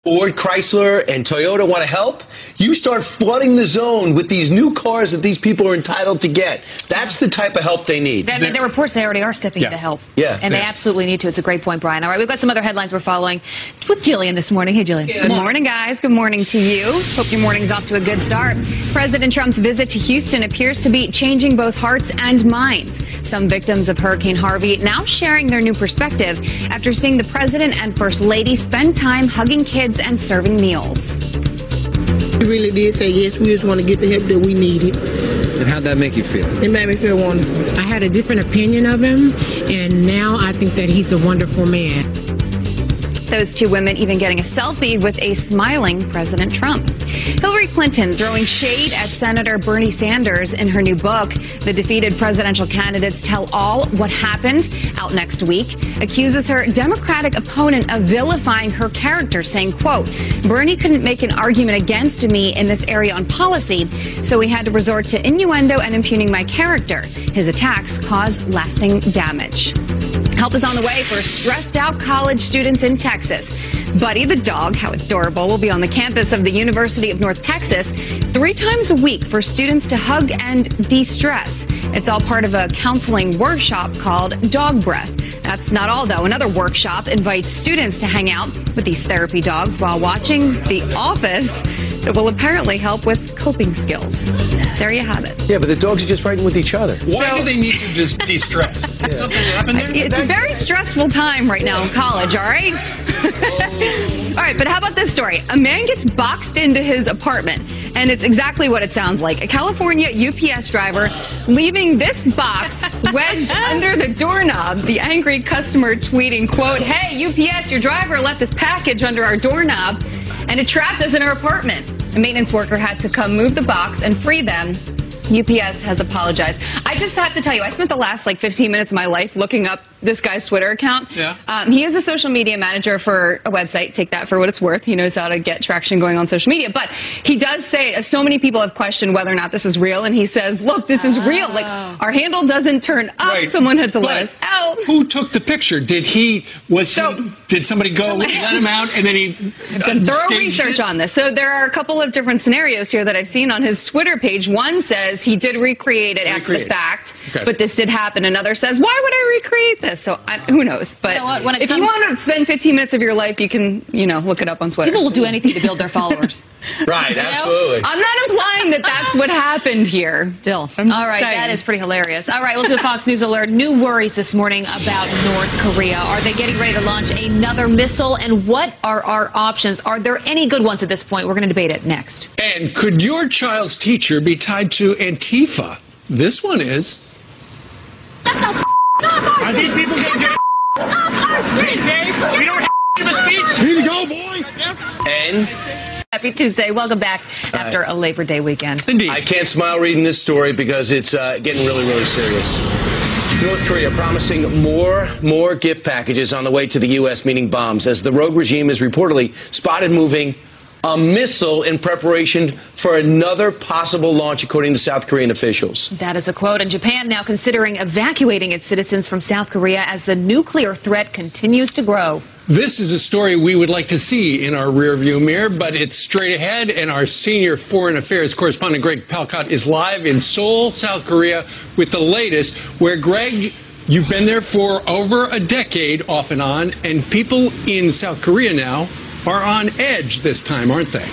Ford, Chrysler, and Toyota want to help, you start flooding the zone with these new cars that these people are entitled to get. That's the type of help they need. There are reports they already are stepping in to help. Yeah. And they absolutely need to. It's a great point, Brian. All right, we've got some other headlines we're following with Jillian this morning. Hey, Jillian. Good morning, guys. Good morning to you. Hope your morning's off to a good start. President Trump's visit to Houston appears to be changing both hearts and minds. Some victims of Hurricane Harvey now sharing their new perspective after seeing the president and First Lady spend time hugging kids and serving meals. We really did say yes, we just want to get the help that we needed. And how'd that make you feel? It made me feel wonderful. I had a different opinion of him, and now I think that he's a wonderful man. Those two women even getting a selfie with a smiling President Trump. Hillary Clinton throwing shade at Senator Bernie Sanders in her new book, The Defeated Presidential Candidates Tell All What Happened, out next week, accuses her Democratic opponent of vilifying her character, saying, quote, Bernie couldn't make an argument against me in this area on policy, so he had to resort to innuendo and impugning my character. His attacks cause lasting damage. Help is on the way for stressed out college students in Texas. Buddy the dog, how adorable, will be on the campus of the University of North Texas 3 times a week for students to hug and de-stress. It's all part of a counseling workshop called Dog Breath. That's not all, though. Another workshop invites students to hang out with these therapy dogs while watching The Office. It will apparently help with coping skills. There you have it. Yeah, but the dogs are just fighting with each other. Why do they need to just de-stress? Something happened there? It's a very stressful time right now in college, all right? All right, but how about this story? A man gets boxed into his apartment, and it's exactly what it sounds like. A California UPS driver leaving this box wedged under the doorknob. The angry customer tweeting, quote, hey, UPS, your driver left this package under our doorknob, and it trapped us in our apartment. A maintenance worker had to come move the box and free them. UPS has apologized. I just have to tell you, I spent the last 15 minutes of my life looking up this guy's Twitter account. Yeah. He is a social media manager for a website. Take that for what it's worth. He knows how to get traction going on social media. But he does say so many people have questioned whether or not this is real. And he says, look, this is real. Our handle doesn't turn up. Right. Someone had to let us out. Who took the picture? Did somebody go let him out and then he did thorough research on this? So there are a couple of different scenarios here that I've seen on his Twitter page. One says he did recreate it after the fact, but this did happen. Another says, why would I recreate this? So who knows? But you know if you want to spend 15 minutes of your life, you can, look it up on Twitter. People will do anything to build their followers. Right, absolutely. I'm not implying that that's what happened here. Still. All right, that is pretty hilarious. All right, we'll do a Fox News alert. New worries this morning about North Korea. Are they getting ready to launch another missile? And what are our options? Are there any good ones at this point? We're going to debate it next. And could your child's teacher be tied to Antifa? This one is. Are these people getting off our street? We don't have to give a speech. Here you go, boy. And happy Tuesday. Welcome back after a Labor Day weekend. Indeed. I can't smile reading this story because it's getting really, really serious. North Korea promising more gift packages on the way to the U.S., meaning bombs, as the rogue regime is reportedly spotted moving a missile in preparation for another possible launch, according to South Korean officials. That is a quote. And Japan now considering evacuating its citizens from South Korea as the nuclear threat continues to grow. This is a story we would like to see in our rearview mirror, but it's straight ahead, and our senior foreign affairs correspondent Greg Palcott is live in Seoul, South Korea, with the latest, where, Greg, you've been there for over a decade, off and on, and people in South Korea now are on edge this time, aren't they?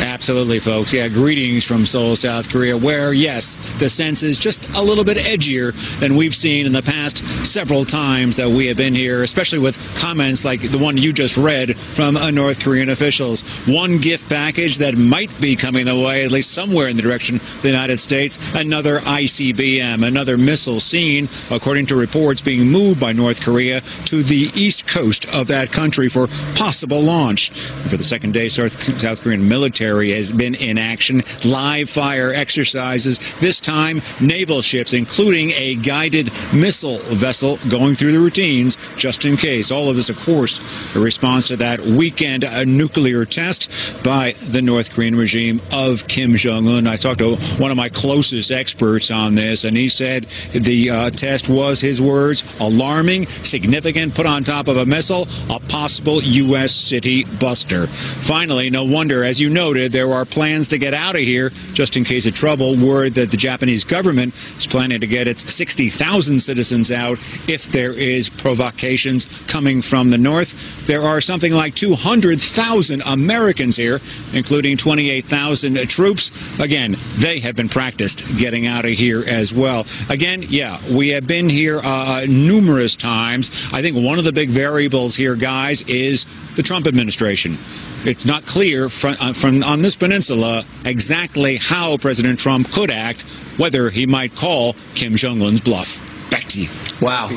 Absolutely, folks. Yeah, greetings from Seoul, South Korea, where, yes, the sense is just a little bit edgier than we've seen in the past several times that we have been here, especially with comments like the one you just read from North Korean officials. One gift package that might be coming the way, at least somewhere in the direction of the United States. Another ICBM, another missile seen, according to reports, being moved by North Korea to the east coast of that country for possible launch. For the second day, South Korean military has been in action. Live fire exercises, this time naval ships, including a guided missile vessel going through the routines just in case. All of this, of course, a response to that weekend nuclear test by the North Korean regime of Kim Jong-un. I talked to one of my closest experts on this, and he said the test was, his words, alarming, significant, put on top of a missile, a possible U.S. city buster. Finally, no wonder, as you noted, there are plans to get out of here just in case of trouble. Word that the Japanese government is planning to get its 60,000 citizens out if there is provocations coming from the north. There are something like 200,000 Americans here, including 28,000 troops. Again, they have been practiced getting out of here as well. Again, yeah, we have been here numerous times. I think one of the big variables here, guys, is the Trump administration. It's not clear from on this peninsula exactly how President Trump could act, whether he might call Kim Jong-un's bluff. Back to you. Wow.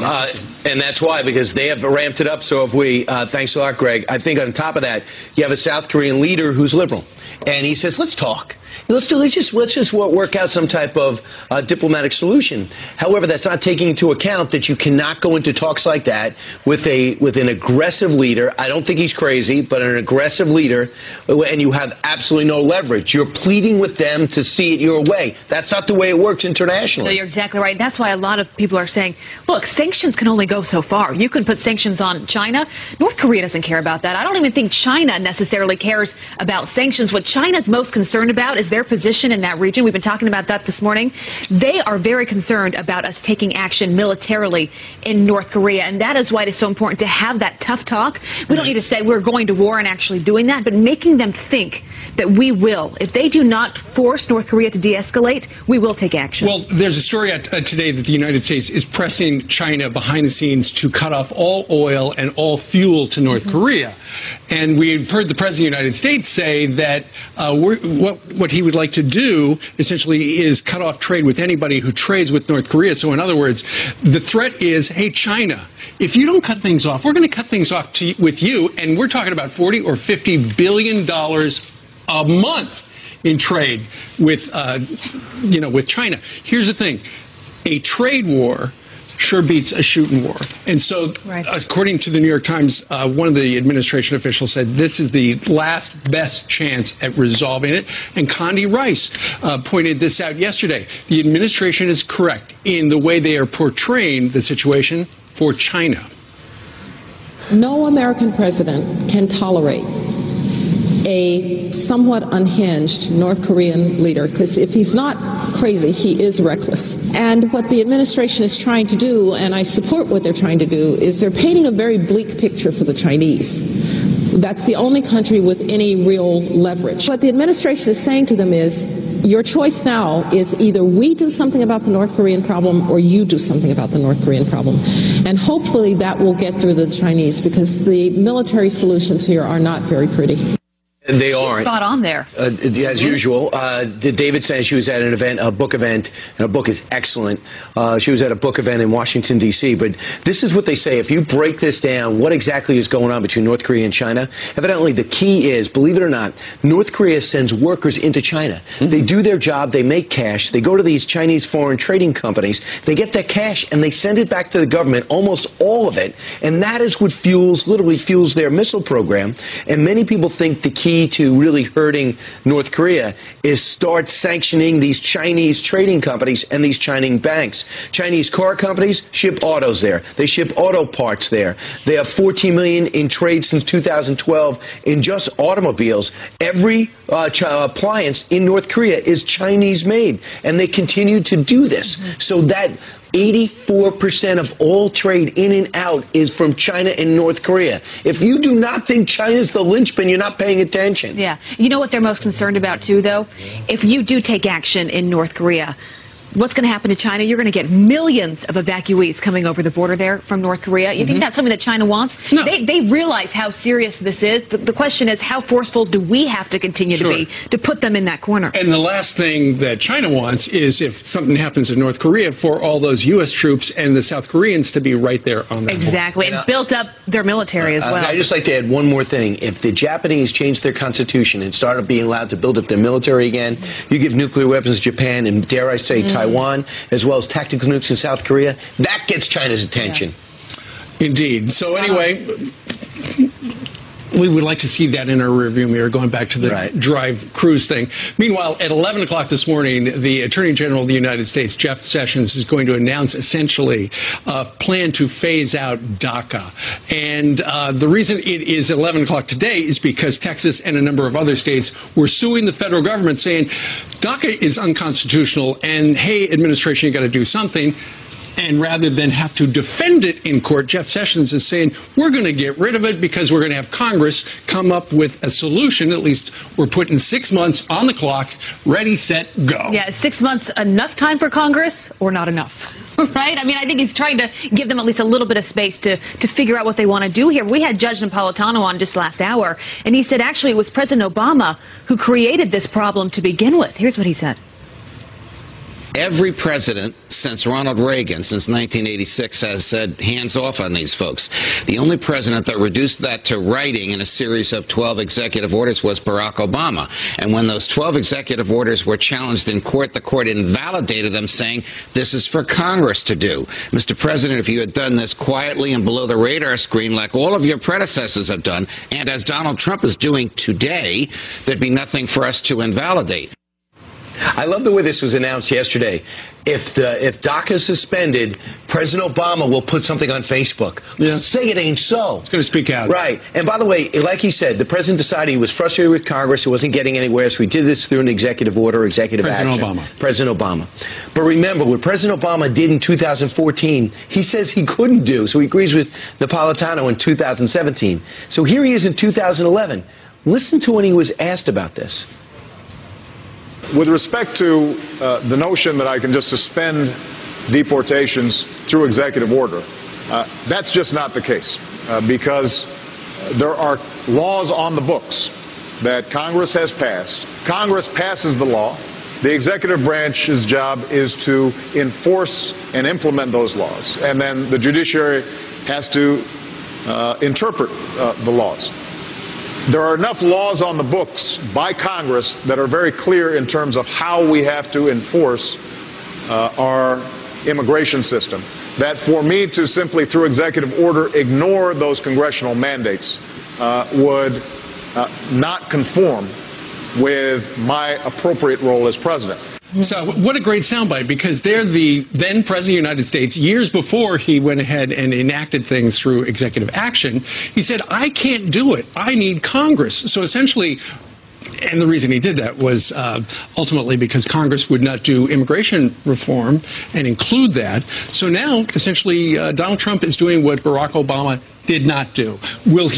And that's why, because they have ramped it up. So have we. Thanks a lot, Greg. I think on top of that, you have a South Korean leader who's liberal. And he says, let's talk. Let's just work out some type of diplomatic solution. However, that's not taking into account that you cannot go into talks like that with an aggressive leader. I don't think he's crazy, but an aggressive leader, and you have absolutely no leverage. You're pleading with them to see it your way. That's not the way it works internationally. No, you're exactly right. That's why a lot of people are saying, look, sanctions can only go so far. You can put sanctions on China. North Korea doesn't care about that. I don't even think China necessarily cares about sanctions. What China's most concerned about is their position in that region. We've been talking about that this morning. They are very concerned about us taking action militarily in North Korea, and that is why it is so important to have that tough talk. We don't need to say we're going to war and actually doing that, but making them think that we will. If they do not force North Korea to de-escalate, we will take action. Well, there's a story today that the United States is pressing China behind the scenes to cut off all oil and all fuel to North Korea. And we've heard the President of the United States say that what he would like to do essentially is cut off trade with anybody who trades with North Korea. So in other words, the threat is, hey, China, if you don't cut things off, we're going to cut things off with you. And we're talking about $40 or $50 billion a month in trade with, with China. Here's the thing. A trade war sure beats a shooting war. And so, according to the New York Times, one of the administration officials said this is the last best chance at resolving it. And Condi Rice pointed this out yesterday. The administration is correct in the way they are portraying the situation for China. No American president can tolerate a somewhat unhinged North Korean leader, because if he's not crazy, he is reckless. And what the administration is trying to do, and I support what they're trying to do, is they're painting a very bleak picture for the Chinese. That's the only country with any real leverage. What the administration is saying to them is, your choice now is either we do something about the North Korean problem or you do something about the North Korean problem. And hopefully that will get through the Chinese, because the military solutions here are not very pretty. They aren't. Spot on there. As usual. David says she was at an event, a book event, and her book is excellent. She was at a book event in Washington, D.C. But this is what they say. If you break this down, what exactly is going on between North Korea and China? Evidently, the key is, believe it or not, North Korea sends workers into China. They do their job. They make cash. They go to these Chinese foreign trading companies. They get that cash, and they send it back to the government, almost all of it. And that is what literally fuels their missile program. And many people think the key to really hurting North Korea is start sanctioning these Chinese trading companies and these Chinese banks. Chinese car companies ship autos there. They ship auto parts there. They have $14 million in trade since 2012 in just automobiles. Every appliance in North Korea is Chinese made, and they continue to do this. So that 84% of all trade in and out is from China and North Korea. If you do not think China's the linchpin, you're not paying attention. Yeah. You know what they're most concerned about, too, though? If you do take action in North Korea, what's going to happen to China? You're going to get millions of evacuees coming over the border there from North Korea. You think that's something that China wants? No. They realize how serious this is. The question is, how forceful do we have to continue to be to put them in that corner? And the last thing that China wants is, if something happens in North Korea, for all those U.S. troops and the South Koreans to be right there on that Exactly, and built up their military as well. I'd just like to add one more thing. If the Japanese changed their constitution and started being allowed to build up their military again, you give nuclear weapons to Japan and, dare I say, Taiwan, as well as tactical nukes in South Korea, that gets China's attention. Yeah. Indeed. So anyway, we would like to see that in our rearview mirror, going back to the drive cruise thing. Meanwhile, at 11 o'clock this morning, the Attorney General of the United States, Jeff Sessions, is going to announce essentially a plan to phase out DACA. And the reason it is 11 o'clock today is because Texas and a number of other states were suing the federal government, saying DACA is unconstitutional and, hey, administration, you got to do something. And rather than have to defend it in court, Jeff Sessions is saying, we're going to get rid of it because we're going to have Congress come up with a solution. At least we're putting 6 months on the clock, ready, set, go. Yeah, 6 months enough time for Congress or not enough? Right? I mean, I think he's trying to give them at least a little bit of space to figure out what they want to do here. We had Judge Napolitano on just last hour, and he said actually it was President Obama who created this problem to begin with. Here's what he said. Every president since Ronald Reagan, since 1986, has said hands off on these folks. The only president that reduced that to writing in a series of 12 executive orders was Barack Obama. And when those 12 executive orders were challenged in court, the court invalidated them, saying this is for Congress to do. Mr. President, if you had done this quietly and below the radar screen like all of your predecessors have done, and as Donald Trump is doing today, there'd be nothing for us to invalidate. I love the way this was announced yesterday. If DACA is suspended, President Obama will put something on Facebook. Yeah. Say it ain't so. It's going to speak out. Right. And by the way, like he said, the president decided he was frustrated with Congress. He wasn't getting anywhere, so we did this through an executive order, executive action. President Obama. But remember, what President Obama did in 2014, he says he couldn't do. So he agrees with Napolitano in 2017. So here he is in 2011. Listen to when he was asked about this. With respect to the notion that I can just suspend deportations through executive order, that's just not the case, because there are laws on the books that Congress has passed. Congress passes the law. The executive branch's job is to enforce and implement those laws, and then the judiciary has to interpret the laws. There are enough laws on the books by Congress that are very clear in terms of how we have to enforce our immigration system, that for me to simply, through executive order, ignore those congressional mandates would not conform with my appropriate role as president. So what a great soundbite, because they're the then President of the United States. Years before he went ahead and enacted things through executive action, he said, I can't do it. I need Congress. So essentially, and the reason he did that was ultimately because Congress would not do immigration reform and include that. So now, essentially, Donald Trump is doing what Barack Obama did not do. Will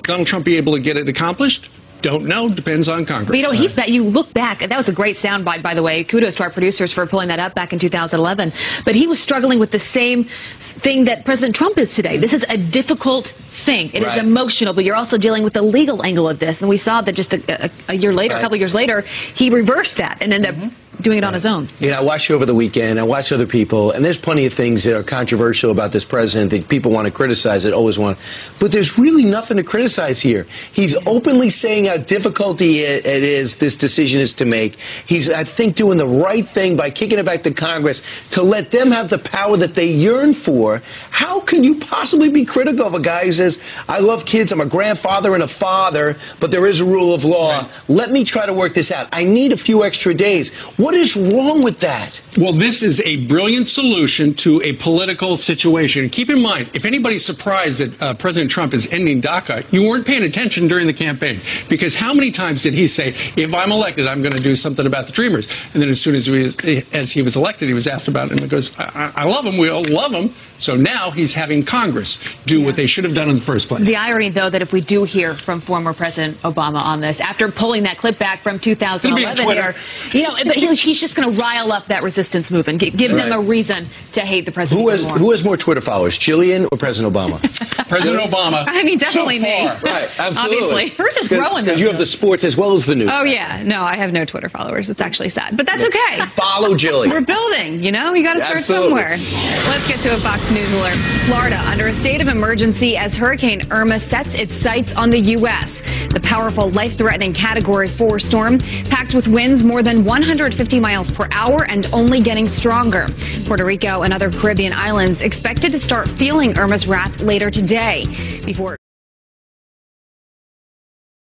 Donald Trump, be able to get it accomplished? Don't know. Depends on Congress. But, you know, you look back, and that was a great soundbite, by the way. Kudos to our producers for pulling that up back in 2011. But he was struggling with the same thing that President Trump is today. This is a difficult thing. It is emotional, but you're also dealing with the legal angle of this. And we saw that just a year later, a couple of years later, he reversed that and ended up doing it on his own. You know, I watched you over the weekend. I watched other people, and there's plenty of things that are controversial about this president that people want to criticize, that always want. But there's really nothing to criticize here. He's openly saying how difficult this decision is to make. He's, I think, doing the right thing by kicking it back to Congress to let them have the power that they yearn for. How can you possibly be critical of a guy who says, I love kids, I'm a grandfather and a father, but there is a rule of law. Right. Let me try to work this out. I need a few extra days. What is wrong with that? Well, this is a brilliant solution to a political situation. Keep in mind, if anybody's surprised that President Trump is ending DACA, you weren't paying attention during the campaign. Because how many times did he say, if I'm elected, I'm going to do something about the Dreamers? And then as soon as he was elected, he was asked about it, and he goes, I love him, we all love him. So now he's having Congress do what they should have done in the first place. The irony, though, that if we do hear from former President Obama on this, after pulling that clip back from 2011 here, you know, but he's just going to rile up that resistance movement, give them a reason to hate the president more. Who has more Twitter followers, Jillian or President Obama? President Obama. I mean, definitely so me. Right, absolutely. Obviously. Hers is growing, because you have the sports as well as the news. Oh, yeah. No, I have no Twitter followers. It's actually sad. But that's okay. Follow Jillian. We're building, you know? You got to start somewhere. Let's get to a Fox News alert. Florida under a state of emergency as Hurricane Irma sets its sights on the U.S. The powerful, life-threatening Category 4 storm, packed with winds more than 150 miles per hour and only getting stronger. Puerto Rico and other Caribbean islands expected to start feeling Irma's wrath later today. Before